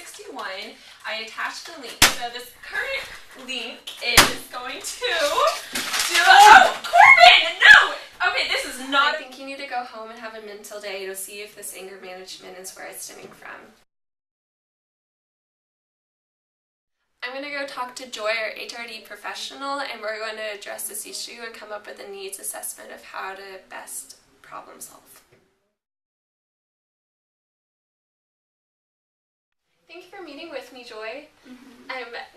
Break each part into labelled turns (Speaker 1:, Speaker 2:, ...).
Speaker 1: 61, I attached a link. So this current link is going to do. Oh, Corbin! No! Okay, this is not. I think you need to go home and have a mental day to see if this anger management is where it's stemming from. I'm going to go talk to Joy, our HRD professional, and we're going to address this issue and come up with a needs assessment of how to best problem solve. Thank you for meeting with me, Joy.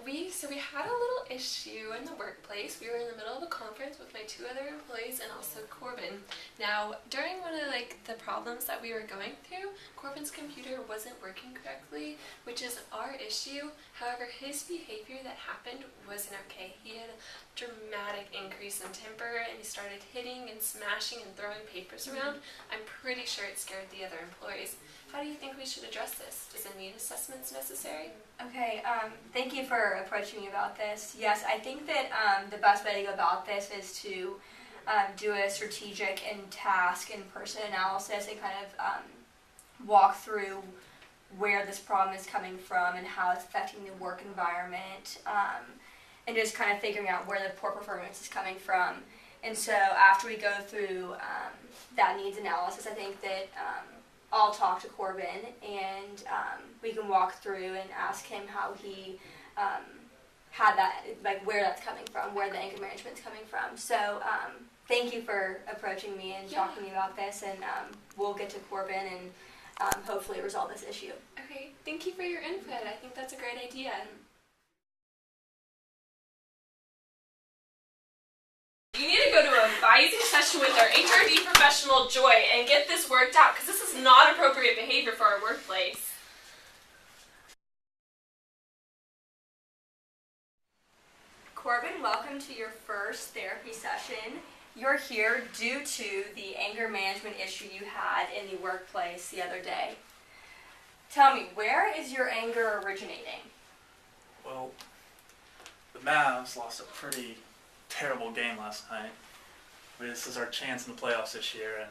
Speaker 1: We had a little issue in the workplace. We were in the middle of a conference with my 2 other employees and also Corbin. Now, during one of the problems that we were going through, Corbin's computer wasn't working correctly, which is our issue. However, his behavior that happened wasn't okay. He had a dramatic increase in temper and he started hitting and smashing and throwing papers around. I'm pretty sure it scared the other employees. How do you think we should address this? Is a need assessment necessary?
Speaker 2: Okay, thank you for approaching me about this. Yes, I think that the best way to go about this is to do a strategic and task and person analysis and kind of walk through where this problem is coming from and how it's affecting the work environment, and just kind of figuring out where the poor performance is coming from. And so after we go through that needs analysis, I think that I'll talk to Corbin and we can walk through and ask him how he had that, like where that's coming from, where the anger management's coming from. So thank you for approaching me and talking to me about this, and we'll get to Corbin and hopefully resolve this issue.
Speaker 1: Okay, thank you for your input. I think that's a great idea. You need to go to an advising session with our HRD professional, Joy, and get this worked out, because this is not appropriate behavior for our workplace.
Speaker 2: Corbin, welcome to your first therapy session. You're here due to the anger management issue you had in the workplace the other day. Tell me, where is your anger originating?
Speaker 3: Well, the Mavs lost a pretty terrible game last night. This is our chance in the playoffs this year, and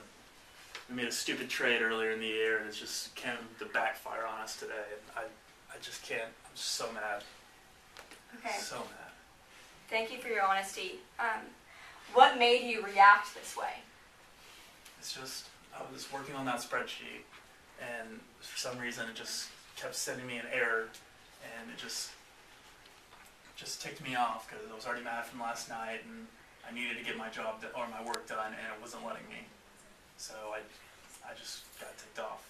Speaker 3: we made a stupid trade earlier in the year, and it's just came to backfire on us today. And I just can't. I'm just so mad.
Speaker 2: Okay.
Speaker 3: So mad.
Speaker 2: Thank you for your honesty. What made you react this way?
Speaker 3: It's just, I was working on that spreadsheet, and for some reason it just kept sending me an error, and it just ticked me off because I was already mad from last night, and I needed to get my job or my work done, and it wasn't letting me. So I just got ticked off.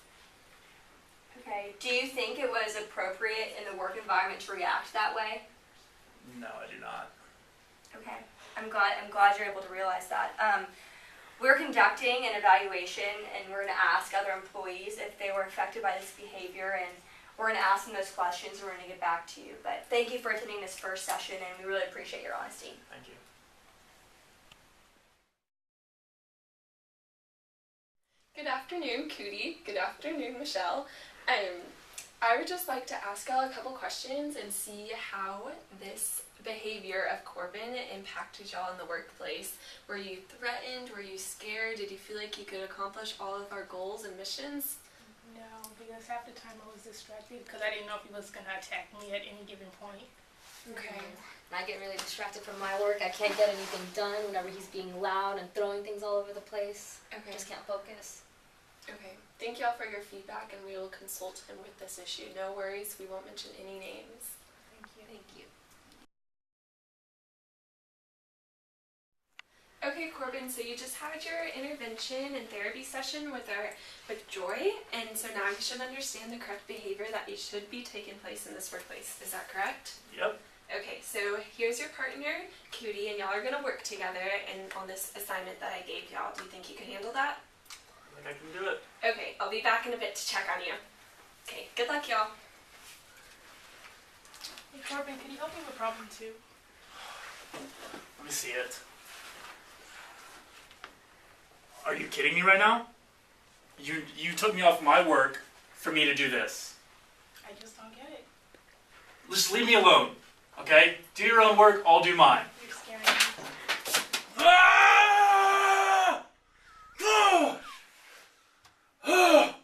Speaker 2: Okay. Do you think it was appropriate in the work environment to react that way?
Speaker 3: No, I do not.
Speaker 2: Okay. I'm glad you're able to realize that. We're conducting an evaluation, and we're going to ask other employees if they were affected by this behavior, and we're going to ask them those questions, and we're going to get back to you. But thank you for attending this first session, and we really appreciate your honesty.
Speaker 3: Thank you.
Speaker 1: Good afternoon, Cootie. Good afternoon, Michelle. I would just like to ask y'all a couple questions and see how this behavior of Corbin impacted y'all in the workplace. Were you threatened? Were you scared? Did you feel like you could accomplish all of our goals and missions?
Speaker 4: No, because half the time I was distracted because I didn't know if he was going to attack me at any given point.
Speaker 1: Okay.
Speaker 5: And I get really distracted from my work. I can't get anything done whenever he's being loud and throwing things all over the place.
Speaker 1: Okay.
Speaker 5: Just can't focus.
Speaker 1: Okay. Thank y'all for your feedback, and we will consult him with this issue. No worries. We won't mention any names.
Speaker 4: Thank you.
Speaker 5: Thank you.
Speaker 1: Okay, Corbin, so you just had your intervention and therapy session with Joy, and so now you should understand the correct behavior that should be taking place in this workplace. Is that correct?
Speaker 3: Yep.
Speaker 1: Okay, so here's your partner, Cootie, and y'all are gonna work together and on this assignment that I gave y'all. Do you think you can handle that?
Speaker 3: I think I can do it.
Speaker 1: Okay, I'll be back in a bit to check on you. Okay, good luck, y'all.
Speaker 4: Hey Corbin, can you help me with problem 2?
Speaker 3: Let me see it. Are you kidding me right now? You took me off my work for me to do this.
Speaker 4: I just don't get it.
Speaker 3: Just leave me alone, okay? Do your own work, I'll do mine.
Speaker 4: You're scaring me.
Speaker 3: Ah! Oh! Oh!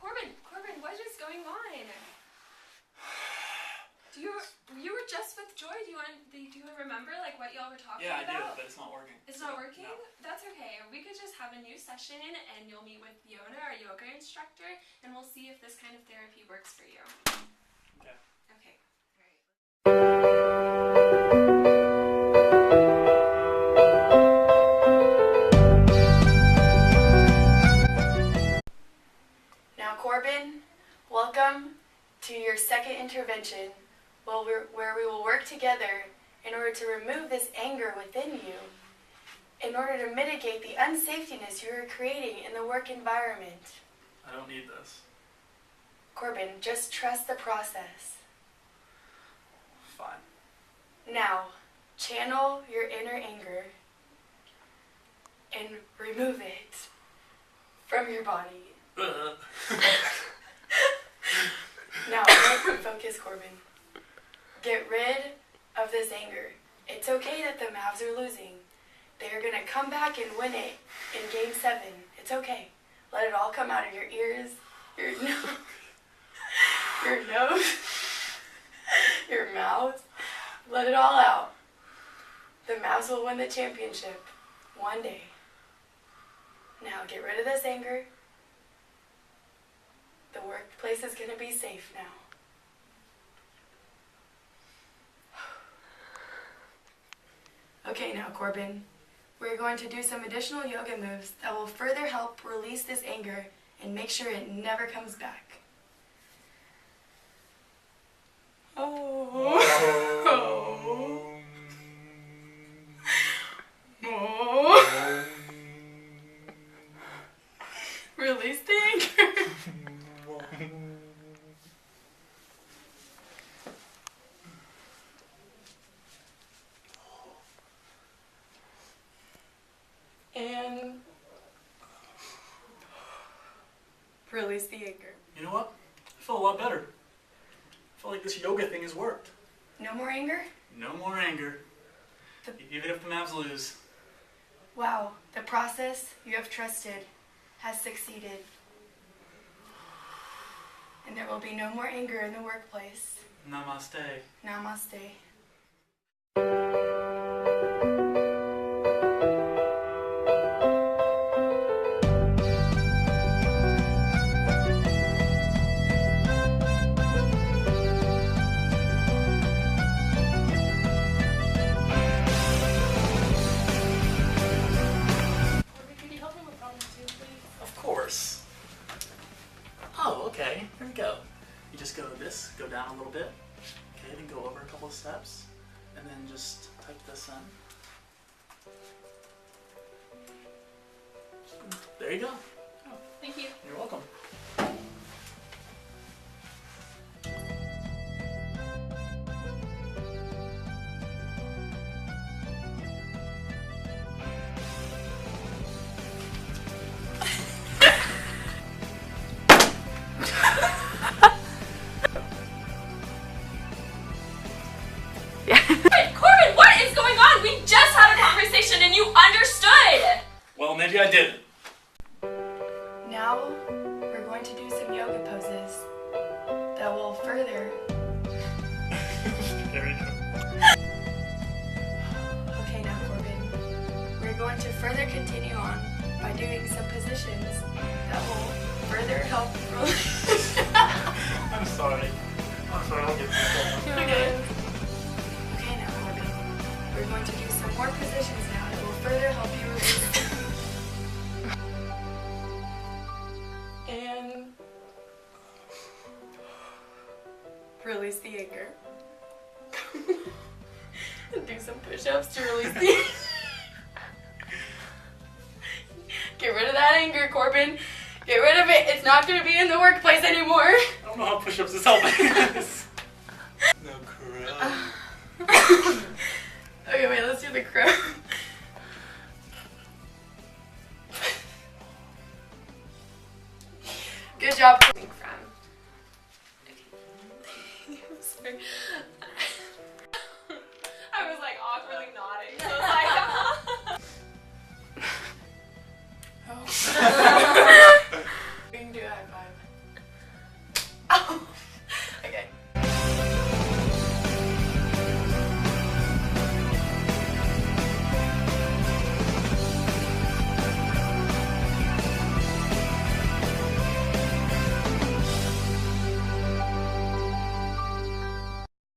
Speaker 1: Corbin, what is going on? Joy, do you remember like what y'all were talking
Speaker 3: Yeah, I do,
Speaker 1: about?
Speaker 3: but it's not working.
Speaker 1: It's not working?
Speaker 3: No.
Speaker 1: That's okay. We could just have a new session and you'll meet with Fiona, our yoga instructor, and we'll see if this kind of therapy works for you.
Speaker 3: Okay.
Speaker 1: Okay.
Speaker 6: Now, Corbin, welcome to your second intervention, where we will work together in order to remove this anger within you, in order to mitigate the unsafetiness you are creating in the work environment.
Speaker 3: I don't need this.
Speaker 6: Corbin, just trust the process.
Speaker 3: Fine.
Speaker 6: Now, channel your inner anger and remove it from your body. Now, focus, Corbin. Get rid of this anger. It's okay that the Mavs are losing. They're going to come back and win it in Game 7. It's okay. Let it all come out of your ears, your nose, your mouth. Let it all out. The Mavs will win the championship one day. Now, get rid of this anger. The workplace is going to be safe now. Okay, now, Corbin, we're going to do some additional yoga moves that will further help release this anger and make sure it never comes back. Release the anger. And release the anger.
Speaker 3: You know what? I feel a lot better. I feel like this yoga thing has worked.
Speaker 6: No more anger?
Speaker 3: No more anger. Even if the Mavs lose.
Speaker 6: Wow, the process you have trusted has succeeded. And there will be no more anger in the workplace.
Speaker 3: Namaste.
Speaker 6: Namaste.
Speaker 4: Could you help me with problem 2, please?
Speaker 3: Of course. Oh, okay. Here we go. You just go this, go down a little bit. Okay, then go over a couple of steps. And then just type this in. There you go.
Speaker 4: Oh, thank you.
Speaker 3: You're welcome.
Speaker 1: Corbin, what is going on? We just had a conversation and you understood!
Speaker 3: Well, maybe I didn't.
Speaker 6: Now, we're going to do some yoga poses that will further...
Speaker 3: There we go.
Speaker 6: Okay, now, Corbin, we're going to further continue on by doing some positions that will further help release...
Speaker 3: I'm sorry. I'll get this going.
Speaker 6: Okay. Okay, now, Corbin, we're going to do some more positions now that will further help you release... And... release the anger. Do some push-ups to release the anger. Get rid of that anger, Corbin. Get rid of it. It's not going to be in the workplace anymore.
Speaker 3: I don't know how push-ups is helping. No crow.
Speaker 6: Okay, wait, let's do the crow. Good job.
Speaker 1: From. Okay. Sorry.